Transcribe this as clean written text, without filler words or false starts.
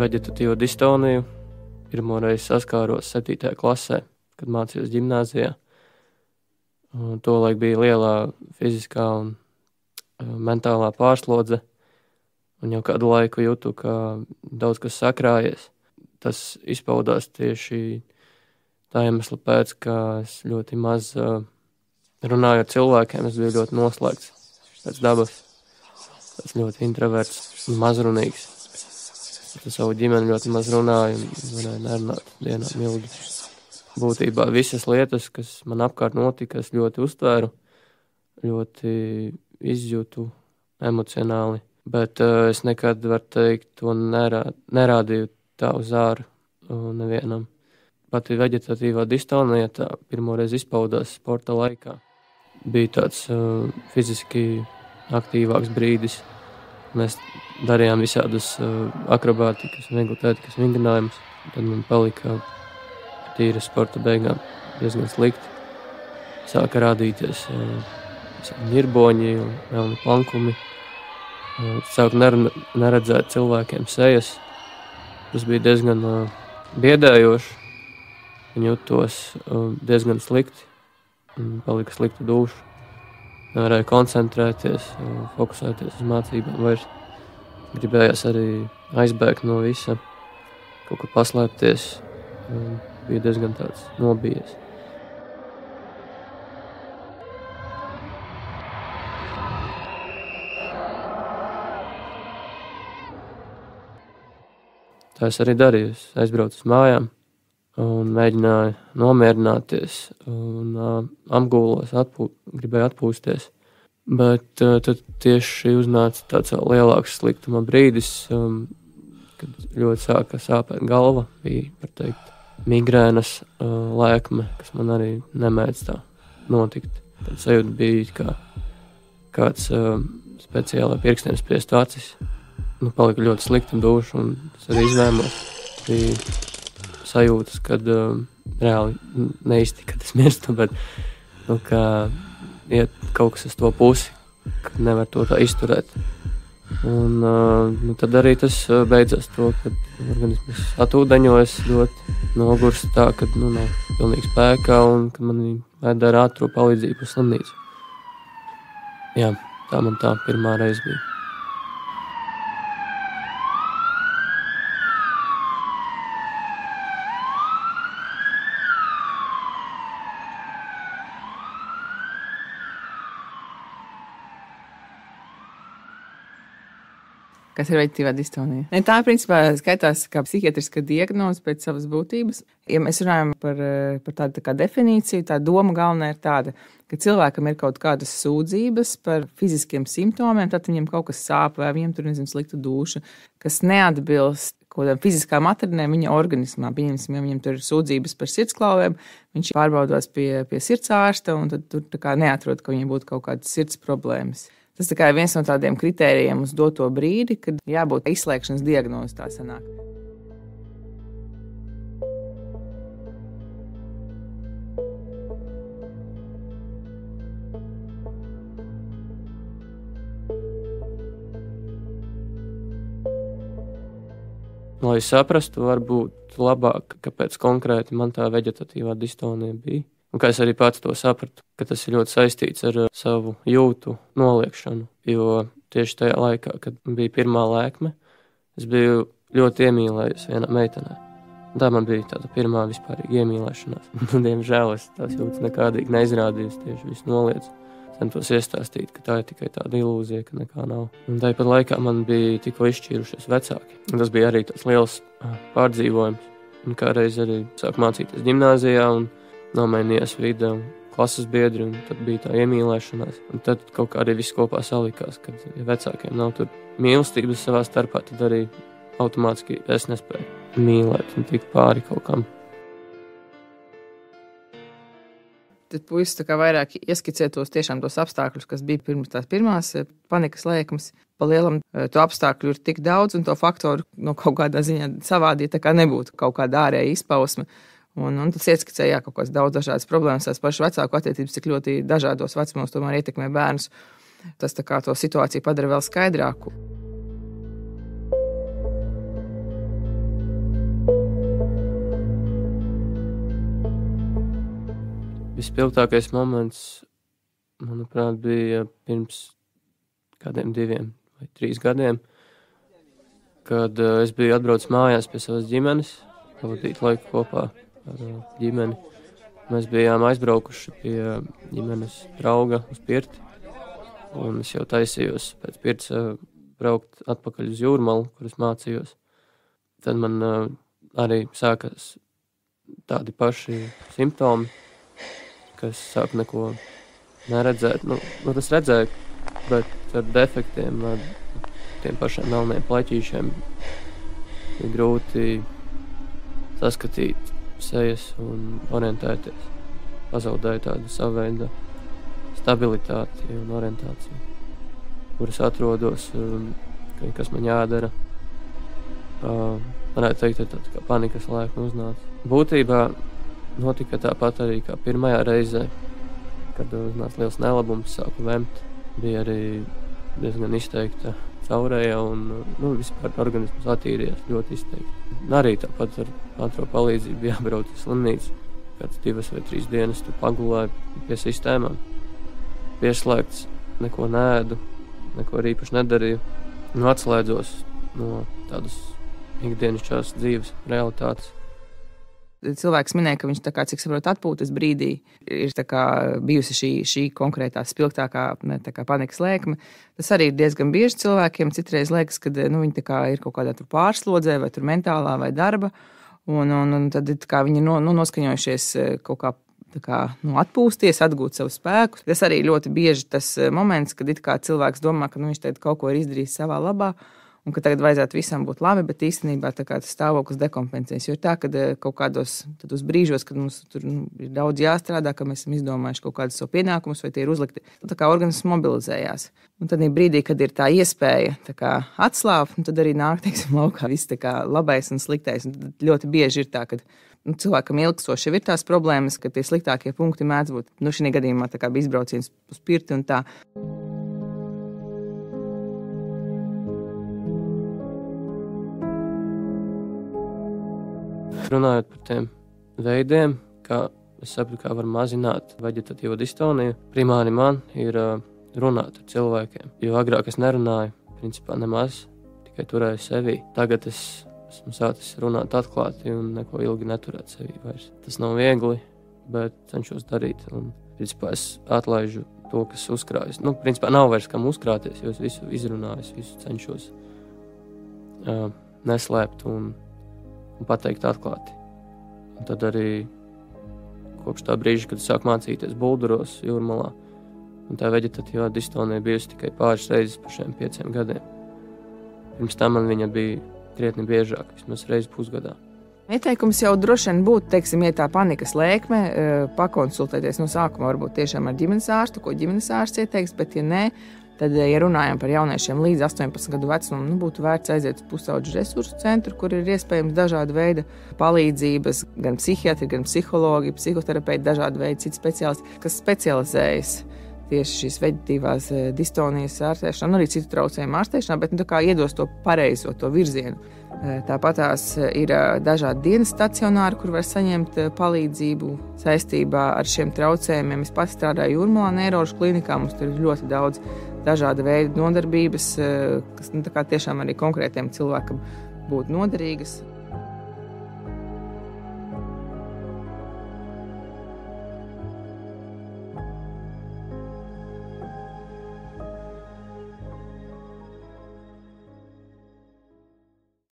veģetatīvo distoniju pirmoreiz saskāros 7. klasē, kad mācījos ģimnāzijā. Tolaik bija lielā fiziskā un mentālā pārslodze, un jau kādu laiku jūtu, ka daudz kas sakrājies. Tas izpaudās tieši tā iemesla pēc, ka es ļoti maz runāju ar cilvēkiem, es biju ļoti noslēgts pēc dabas. Tas ļoti introverts un mazrunīgs. Es ar savu ģimeni ļoti maz runāju un varēju nerunāt dienām ilgi. Būtībā visas lietas, kas man apkārt notika, es ļoti uztvēru, ļoti izjūtu emocionāli. Bet es nekad, var teikt, to nerādīju tā uz āru nevienam. Pati veģetatīvā distonija tā pirmoreiz izpaudās sporta laikā. Bija tāds fiziski aktīvāks brīdis. Mēs darījām visādus akrobātikas un vieglatlētikas vingrinājumus. Tad man palika tīra sporta beigām diezgan slikti. Sāka rādīties ņirboņi un melni plankumi. Sāku neredzēt cilvēkiem sejas. Tas bija diezgan biedējoši. Jūtos diezgan slikti. Palika slikta duša. Nevarēju koncentrēties, fokusēties uz mācībām vairs. Gribējās arī aizbēgt no visa, kaut kur paslēpties. Bija diezgan tāds nobijies. Tā es arī darīju. Es aizbraucu uz mājām un mēģināju nomierināties un apgūlos, gribēju atpūsties. Bet tad tieši uznāca tāds lielāks sliktuma brīdis, kad ļoti sāka sāpēt galva. Bija, var teikt, migrēnas lēkme, kas man arī nemēdz tā notikt. Tad sajūta bija, kā kāds speciāli pirkstiem spiest acis. Palika ļoti slikta duša, un es arī izvēmos. Bija sajūtas, kad reāli neiztika, kad es mirstu, bet kā iet kaut kas uz to pusi, ka nevar to tā izturēt. Un tad arī tas beidzās to, kad organisms atūdeņojas ļoti nogurs tā, kad nav pilnīgi spēkā un kad man vajadzēja ātro palīdzību uz slimnīcu. Jā, tā man tā pirmā reize bija. Kas ir veģetatīvā distonija? Tā, principā, skaitās kā psihiatriska diagnoze pēc savas būtības. Ja mēs runājam par tādu tā kā definīciju, tā doma galvenā ir tāda, ka cilvēkam ir kaut kādas sūdzības par fiziskiem simptomiem, tad viņam kaut kas sāp vai viņam tur, slikta duša, kas neatbilst kaut kādām fiziskām atradnēm viņa organismā. Pieņemsim, ja viņam tur ir sūdzības par sirdsklāvēm, viņš pārbaudās pie sirdsārsta un tad tur tā kā neatrod, ka viņam būtu kaut kādas sirds problēmas. Tas ir viens no tādiem kritērijiem uz doto brīdi, kad jābūt izslēgšanas diagnoze tā sanāk. Lai saprastu, varbūt labāk, kāpēc konkrēti man tā veģetatīvā distonija bija. Un kā es arī pats to sapratu, ka tas ir ļoti saistīts ar savu jūtu noliekšanu. Jo tieši tajā laikā, kad bija pirmā lēkme, es biju ļoti iemīlējies vienā meitenē. Tā man bija tāda pirmā vispārīga iemīlēšanās. Diemžēl es tās jūtas nekādīgi neizrādīju, tieši visu noliedzu. Centos iestāstīt, ka tā ir tikai tāda ilūzija, ka nekā nav. Un tāpat laikā man bija tikko izšķīrušies vecāki. Un tas bija arī tāds liels pārdzīvojums. Un kādreiz arī sāku mācīties ģimnāzijā un nomainījās vide un klases biedri, un tad bija tā iemīlēšanās. Un tad kaut kā arī viss kopā salikās, kad ja vecākiem nav tur mīlestības savā starpā, tad arī automātiski es nespēju mīlēt un tikt pāri kaut kam. Tad puisis tā kā vairāk ieskicē tos apstākļus, kas bija pirms tās pirmās panikas lēkmes. Pa lielam to apstākļu ir tik daudz, un to faktoru no kaut kādā ziņā savādi, ja tā kā nebūtu kaut kāda ārēja izpausme. Un tas ieskicēja kaut kādas daudz dažādas problēmas, tās pašas vecāku attiecības, cik ļoti dažādos vecumos tomēr ietekmē bērnus. Tas tā kā to situāciju padara vēl skaidrāku. Vispilgtākais moments, manuprāt, bija pirms kādiem 2 vai 3 gadiem, kad es biju atbraucis mājās pie savas ģimenes, pavadīt laiku kopā ar ģimeni. Mēs bijām aizbraukuši pie ģimenes drauga uz pirti, un es jau taisījos pēc pirts braukt atpakaļ uz Jūrmalu, kur es mācījos. Tad man arī sākas tādi paši simptomi, ka es sāku neko neredzēt. Nu, es redzēju, bet ar defektiem, ar tiem pašiem melniem pleķīšiem ir grūti saskatīt sejas un orientēties. Pazaudēju tādu savu veidu stabilitāti un orientāciju, kur es atrodos, kas man jādara. Varētu teikt, ka tāda kā panikas lēkme uznāca. Būtībā notika tāpat arī kā pirmajā reizē, kad uznāca liels nelabums, sāku vemt. Bija arī diezgan izteikta caurēja un vispār organisms attīrījās ļoti izteikti. Arī tāpat ar ātro palīdzību bija jābrauc uz slimnīcu. Kāds 2 vai 3 dienas tu pagulēji pie sistēmām. Pieslēgts, neko neēdu, neko arī īpaši nedarīju. Atslēdzos no tādas ikdienišķās dzīves realitātes. Cilvēks minēja, ka viņš, cik saprot, atpūtas brīdī ir bijusi šī konkrētā spilgtākā panikas lēkme. Tas arī ir diezgan bieži cilvēkiem. Citreiz liekas, ka viņi ir kaut kādā pārslodzē vai mentālā vai darba, un tad viņi noskaņojušies kaut kā atpūsties, atgūt savu spēku. Tas arī ļoti bieži tas moments, kad cilvēks domā, ka viņš kaut ko ir izdarījis savā labā, un ka tagad vajadzētu visam būt labi, bet īstenībā tas stāvoklis dekompensēs. Jo ir tā, ka kaut kādos brīžos, kad mums tur ir daudz jāstrādā, ka mēs esam izdomājuši kaut kādus savu pienākumus, vai tie ir uzlikti, organisms mobilizējās. Un tad brīdī, kad ir tā iespēja atslābt, tad arī nāk, laukā viss labais un sliktais. Un ļoti bieži ir tā, ka cilvēkam ilgstoši ir tās problēmas, ka tie sliktākie punkti mēdz būt. Šī gadījumā bija izbrauciens uz pirti un tā. Runājot par tiem veidiem, kā es saprotu, kā var mazināt veģetatīvo distoniju, primāri man ir runāt ar cilvēkiem. Jo agrāk es nerunāju, principā nemaz, tikai turēju sevī. Tagad es esmu sācis runāt atklāti un neko ilgi neturēt sevī vairs. Tas nav viegli, bet cenšos darīt. Un, principā, es atlaižu to, kas uzkrājas. Principā nav vairs kam uzkrāties, jo es visu izrunāju, es visu cenšos neslēpt un pateikt atklāti. Un tad arī kopš tā brīža, kad es sāku mācīties Bulduros, Jūrmalā, un tā veģetatīvā distonija bijusi tikai pāris reizes par šiem 5 gadiem. Pirms tam man viņa bija krietni biežāk, vismaz reizi pusgadā. Ieteikums jau droši vien būtu, ja tā panikas lēkme, pakonsultēties no sākuma varbūt tiešām ar ģimenes ārstu, ko ģimenes ārsts ieteiks, bet ja nē, tad, ja runājam par jauniešiem līdz 18 gadu vecumam, būtu vērts aiziet uz pusauģu resursu centru, kur ir iespējams dažāda veida palīdzības, gan psihiatri, gan psihologi, psihoterapeiti, dažāda veida citi speciālisti, kas specializējas tieši šīs veģetatīvās distonijas ārstēšanā, un arī citu traucējumu ārstēšanā, bet iedos to pareizo, to virzienu. Tāpat tās ir dažādi dienas stacionāri, kur var saņemt palīdzību saistībā ar šiem traucējumiem. Es pats strādāju Jūrmalā neirožu klinikā, mums tur ir ļoti daudz dažāda veida nodarbības, kas tiešām arī konkrētiem cilvēkam būtu noderīgas.